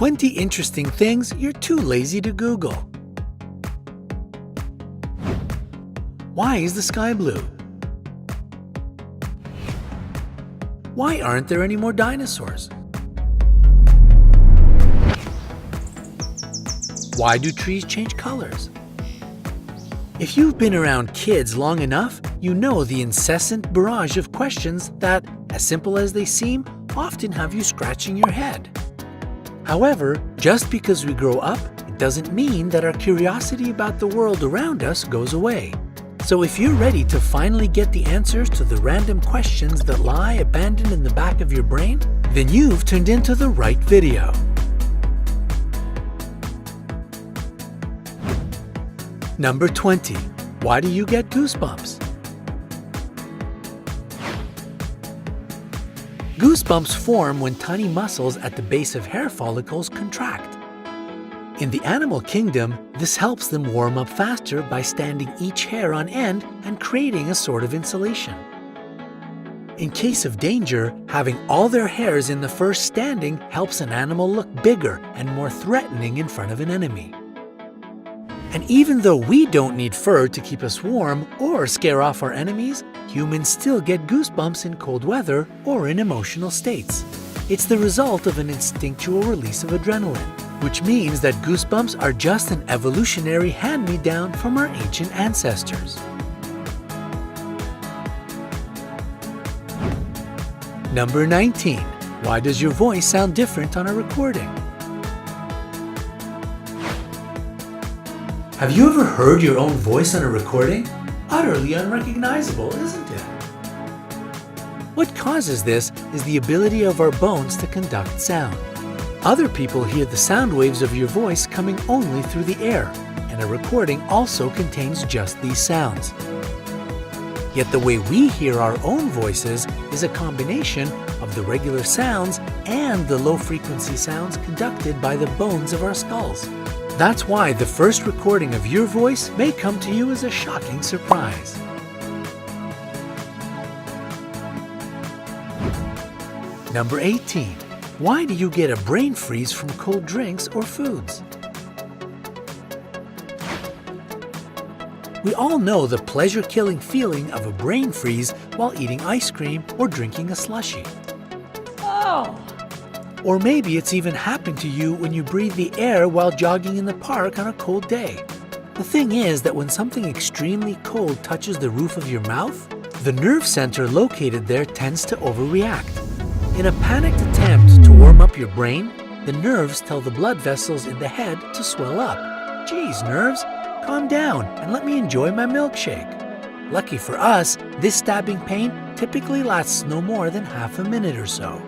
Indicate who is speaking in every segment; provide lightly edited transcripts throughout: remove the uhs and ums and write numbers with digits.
Speaker 1: 20 interesting things you're too lazy to Google. Why is the sky blue? Why aren't there any more dinosaurs? Why do trees change colors? If you've been around kids long enough, you know the incessant barrage of questions that, as simple as they seem, often have you scratching your head. However, just because we grow up, it doesn't mean that our curiosity about the world around us goes away. So if you're ready to finally get the answers to the random questions that lie abandoned in the back of your brain, then you've tuned into the right video. Number 20. Why do you get goosebumps? Goosebumps form when tiny muscles at the base of hair follicles contract. In the animal kingdom, this helps them warm up faster by standing each hair on end and creating a sort of insulation. In case of danger, having all their hairs in the first standing helps an animal look bigger and more threatening in front of an enemy. And even though we don't need fur to keep us warm or scare off our enemies, humans still get goosebumps in cold weather or in emotional states. It's the result of an instinctual release of adrenaline, which means that goosebumps are just an evolutionary hand-me-down from our ancient ancestors. Number 19. Why does your voice sound different on a recording? Have you ever heard your own voice on a recording? Utterly unrecognizable, isn't it? What causes this is the ability of our bones to conduct sound. Other people hear the sound waves of your voice coming only through the air, and a recording also contains just these sounds. Yet the way we hear our own voices is a combination of the regular sounds and the low-frequency sounds conducted by the bones of our skulls. That's why the first recording of your voice may come to you as a shocking surprise. Number 18. Why do you get a brain freeze from cold drinks or foods? We all know the pleasure-killing feeling of a brain freeze while eating ice cream or drinking a slushie.
Speaker 2: Oh!
Speaker 1: Or maybe it's even happened to you when you breathe the air while jogging in the park on a cold day. The thing is that when something extremely cold touches the roof of your mouth, the nerve center located there tends to overreact. In a panicked attempt to warm up your brain, the nerves tell the blood vessels in the head to swell up. Geez, nerves, calm down and let me enjoy my milkshake. Lucky for us, this stabbing pain typically lasts no more than half a minute or so.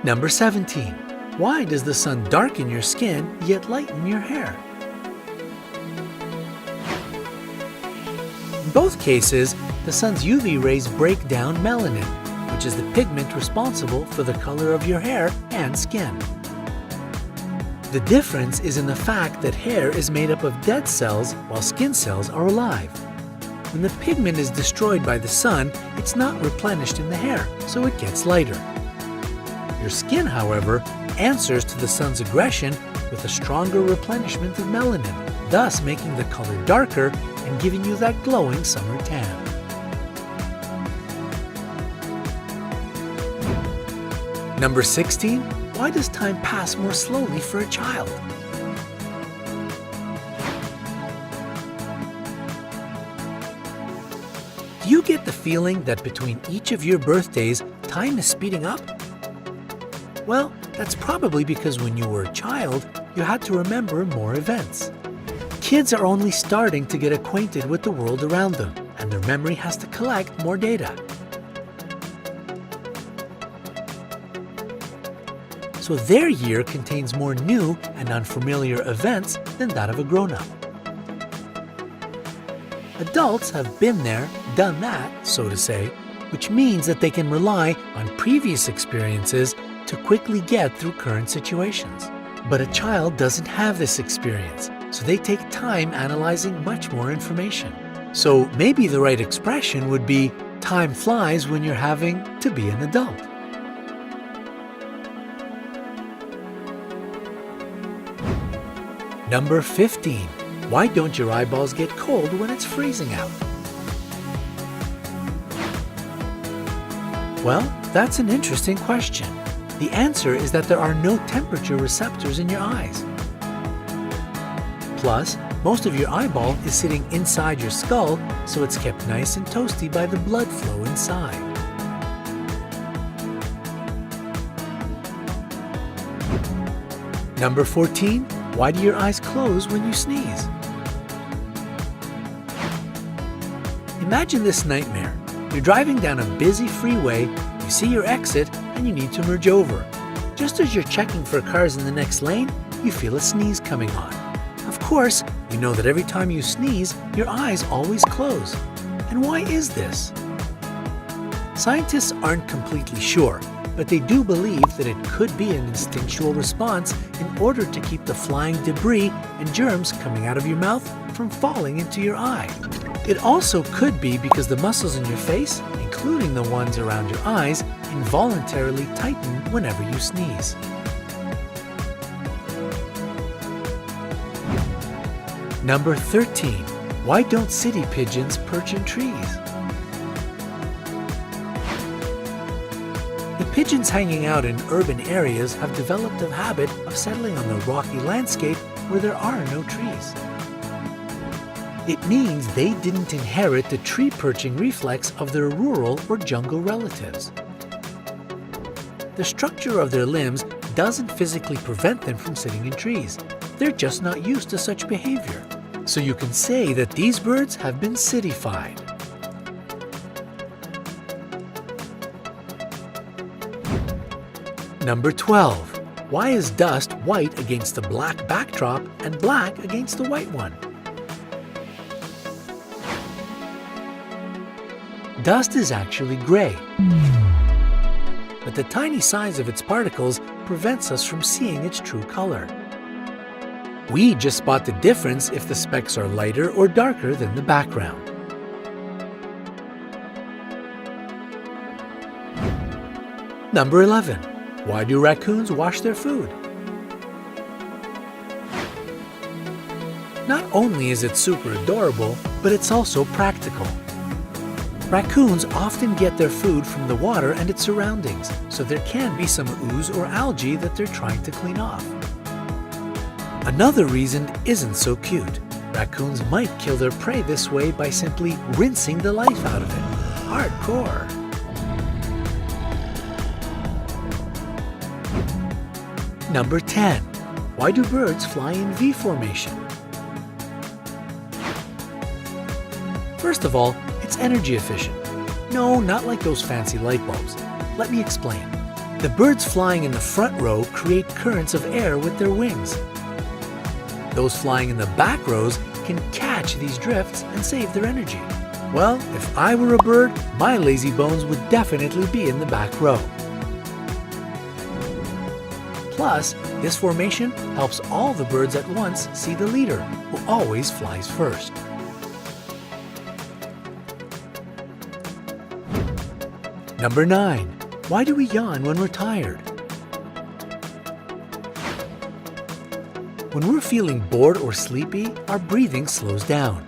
Speaker 1: Number 17. Why does the sun darken your skin yet lighten your hair? In both cases, the sun's UV rays break down melanin, which is the pigment responsible for the color of your hair and skin. The difference is in the fact that hair is made up of dead cells while skin cells are alive. When the pigment is destroyed by the sun, it's not replenished in the hair, so it gets lighter. Your skin, however, answers to the sun's aggression with a stronger replenishment of melanin, thus making the color darker and giving you that glowing summer tan. Number 16. Why does time pass more slowly for a child? Do you get the feeling that between each of your birthdays, time is speeding up? Well, that's probably because when you were a child, you had to remember more events. Kids are only starting to get acquainted with the world around them, and their memory has to collect more data. So their year contains more new and unfamiliar events than that of a grown-up. Adults have been there, done that, so to say, which means that they can rely on previous experiences to quickly get through current situations. But a child doesn't have this experience, so they take time analyzing much more information. So maybe the right expression would be, Time flies when you're having to be an adult. Number 15. Why don't your eyeballs get cold when it's freezing out? Well, that's an interesting question. The answer is that there are no temperature receptors in your eyes. Plus, most of your eyeball is sitting inside your skull, so it's kept nice and toasty by the blood flow inside. Number 14. Why do your eyes close when you sneeze? Imagine this nightmare. You're driving down a busy freeway, you see your exit, and you need to merge over. Just as you're checking for cars in the next lane, you feel a sneeze coming on. Of course, you know that every time you sneeze, your eyes always close. And why is this? Scientists aren't completely sure, but they do believe that it could be an instinctual response in order to keep the flying debris and germs coming out of your mouth from falling into your eye. It also could be because the muscles in your face, including the ones around your eyes, involuntarily tighten whenever you sneeze. Number 13. Why don't city pigeons perch in trees? The pigeons hanging out in urban areas have developed a habit of settling on the rocky landscape where there are no trees. It means they didn't inherit the tree perching reflex of their rural or jungle relatives. The structure of their limbs doesn't physically prevent them from sitting in trees. They're just not used to such behavior. So you can say that these birds have been cityfied. Number 12. Why is dust white against the black backdrop and black against the white one? Dust is actually gray, but the tiny size of its particles prevents us from seeing its true color. We just spot the difference if the specks are lighter or darker than the background. Number 11. Why do raccoons wash their food? Not only is it super adorable, but it's also practical. Raccoons often get their food from the water and its surroundings, so there can be some ooze or algae that they're trying to clean off. Another reason isn't so cute. Raccoons might kill their prey this way by simply rinsing the life out of it. Hardcore. Number 10. Why do birds fly in V formation? First of all, it's energy efficient. No, not like those fancy light bulbs. Let me explain. The birds flying in the front row create currents of air with their wings. Those flying in the back rows can catch these drifts and save their energy. Well, if I were a bird, my lazy bones would definitely be in the back row. Plus, this formation helps all the birds at once see the leader, who always flies first. Number 9. Why do we yawn when we're tired? When we're feeling bored or sleepy, our breathing slows down.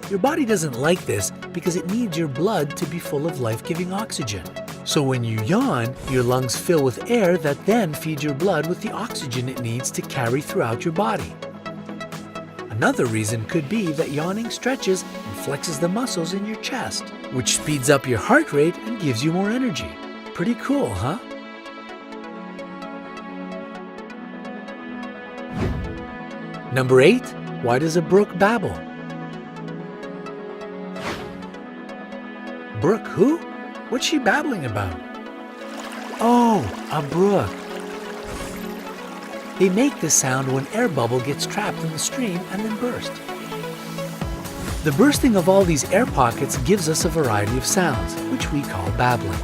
Speaker 1: Your body doesn't like this because it needs your blood to be full of life-giving oxygen. So when you yawn, your lungs fill with air that then feeds your blood with the oxygen it needs to carry throughout your body. Another reason could be that yawning stretches and flexes the muscles in your chest, which speeds up your heart rate and gives you more energy. Pretty cool, huh? Number 8. Why does a brook babble? Brook who? What's she babbling about? Oh, a brook. They make this sound when air bubble gets trapped in the stream and then burst. The bursting of all these air pockets gives us a variety of sounds, which we call babbling.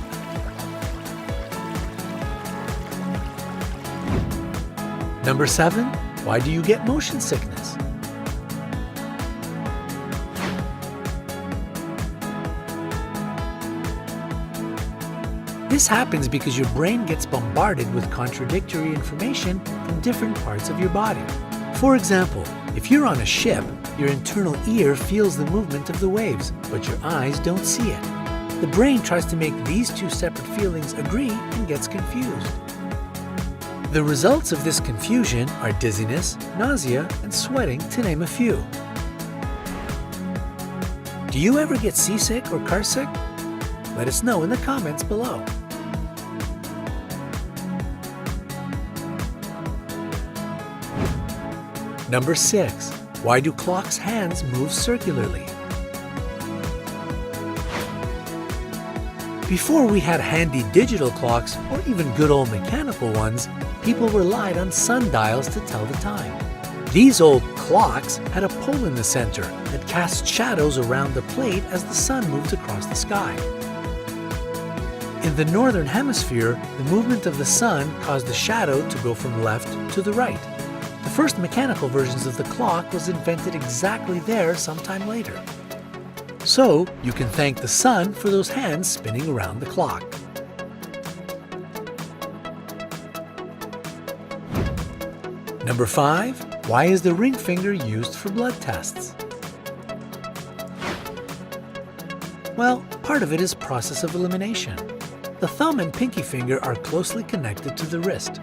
Speaker 1: Number 7. Why do you get motion sickness? This happens because your brain gets bombarded with contradictory information from different parts of your body. For example, if you're on a ship, your internal ear feels the movement of the waves, but your eyes don't see it. The brain tries to make these two separate feelings agree and gets confused. The results of this confusion are dizziness, nausea, and sweating, to name a few. Do you ever get seasick or carsick? Let us know in the comments below. Number 6. Why do clocks' hands move circularly? Before we had handy digital clocks or even good old mechanical ones, people relied on sundials to tell the time. These old clocks had a pole in the center that cast shadows around the plate as the sun moved across the sky. In the northern hemisphere, the movement of the sun caused the shadow to go from left to the right. The first mechanical versions of the clock was invented exactly there sometime later. So, you can thank the sun for those hands spinning around the clock. Number 5. Why is the ring finger used for blood tests? Well, part of it is process of elimination. The thumb and pinky finger are closely connected to the wrist.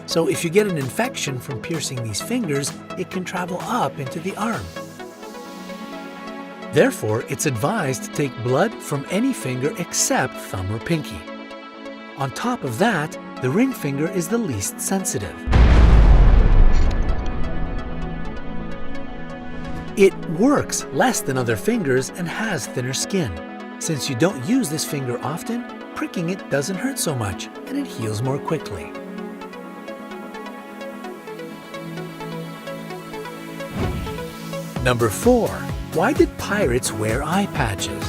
Speaker 1: So if you get an infection from piercing these fingers, it can travel up into the arm. Therefore, it's advised to take blood from any finger except thumb or pinky. On top of that, the ring finger is the least sensitive. It works less than other fingers and has thinner skin. Since you don't use this finger often, pricking it doesn't hurt so much and it heals more quickly. Number 4. Why did pirates wear eye patches?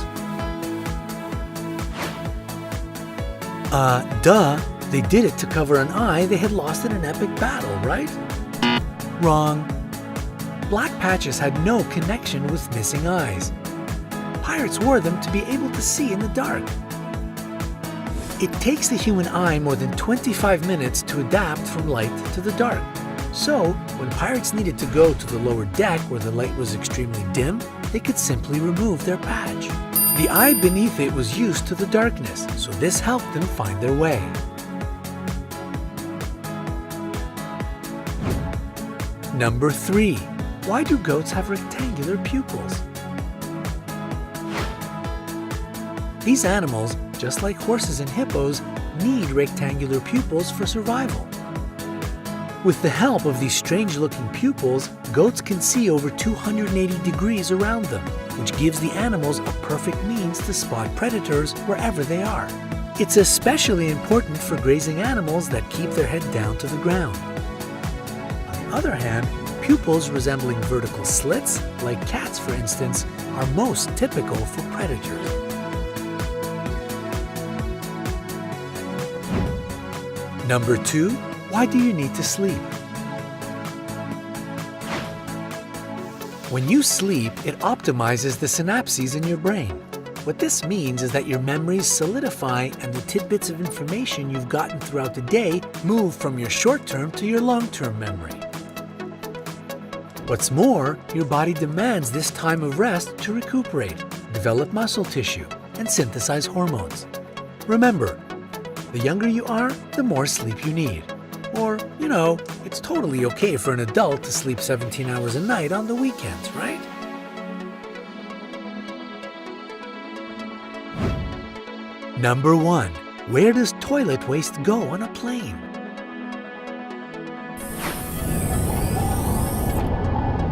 Speaker 1: Duh, they did it to cover an eye they had lost in an epic battle, right? Wrong. Black patches had no connection with missing eyes. Pirates wore them to be able to see in the dark. It takes the human eye more than 25 minutes to adapt from light to the dark. So, when pirates needed to go to the lower deck where the light was extremely dim, they could simply remove their patch. The eye beneath it was used to the darkness, so this helped them find their way. Number 3. Why do goats have rectangular pupils? These animals, just like horses and hippos, need rectangular pupils for survival. With the help of these strange-looking pupils, goats can see over 280 degrees around them, which gives the animals a perfect means to spot predators wherever they are. It's especially important for grazing animals that keep their head down to the ground. On the other hand, pupils resembling vertical slits, like cats for instance, are most typical for predators. Number 2. Why do you need to sleep? When you sleep, it optimizes the synapses in your brain. What this means is that your memories solidify and the tidbits of information you've gotten throughout the day move from your short-term to your long-term memory. What's more, your body demands this time of rest to recuperate, develop muscle tissue, and synthesize hormones. Remember, the younger you are, the more sleep you need. Or, it's totally okay for an adult to sleep 17 hours a night on the weekends, right? Number 1. Where does toilet waste go on a plane?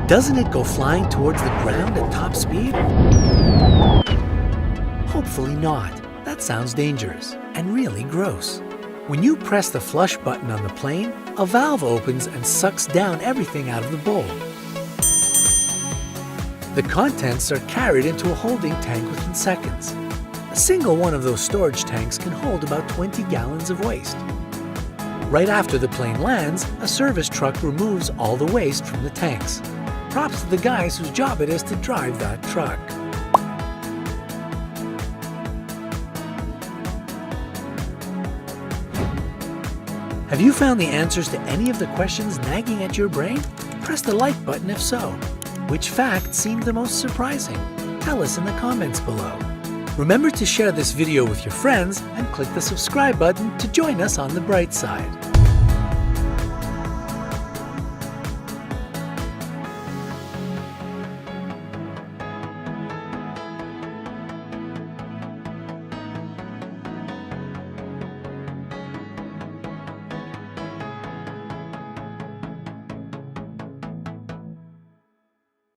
Speaker 1: Doesn't it go flying towards the ground at top speed? Hopefully not. That sounds dangerous and really gross. When you press the flush button on the plane, a valve opens and sucks down everything out of the bowl. The contents are carried into a holding tank within seconds. A single one of those storage tanks can hold about 20 gallons of waste. Right after the plane lands, a service truck removes all the waste from the tanks. Props to the guys whose job it is to drive that truck. Have you found the answers to any of the questions nagging at your brain? Press the like button if so. Which fact seemed the most surprising? Tell us in the comments below. Remember to share this video with your friends and click the subscribe button to join us on the bright side.